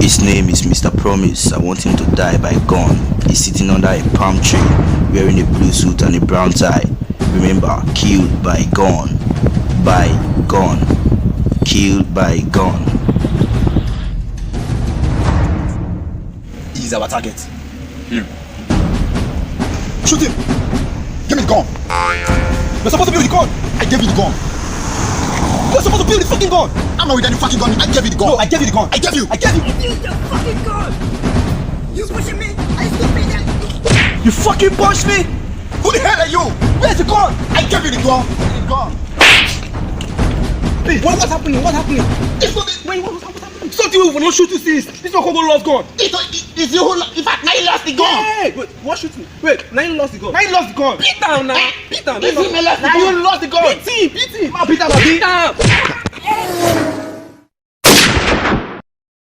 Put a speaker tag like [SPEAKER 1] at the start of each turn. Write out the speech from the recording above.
[SPEAKER 1] His name is Mr. Promise. I want him to die by gun. He's sitting under a palm tree, wearing a blue suit and a brown tie. Remember, killed by gun. By gun. Killed by gun.
[SPEAKER 2] He's our target. Shoot him! Give me the gun! You're supposed to be with the gun! I gave you the gun! You're supposed to be with the fucking gun! I'm not with any fucking gun! I gave you the gun! No, I gave you the gun! I gave you! I gave you!
[SPEAKER 3] Use the fucking gun! You pushing me? I still pay that!
[SPEAKER 2] You fucking punched me! Who the hell are you? Where's the gun? I gave you the gun! The gun!
[SPEAKER 4] Hey, what's happening? What's happening?
[SPEAKER 2] It's not the...
[SPEAKER 4] Wait, what's happening? Something we will not shoot you since. This one Congo lost gun.
[SPEAKER 2] It's you who... In fact, now you lost the gun!
[SPEAKER 4] Hey, wait, what shooting? Wait, now you lost the gun. Now you lost the gun. Beat down now. Beat down.
[SPEAKER 2] It's him, now you lost the gun!
[SPEAKER 4] Beat him. Man, beat him.
[SPEAKER 2] Beat him!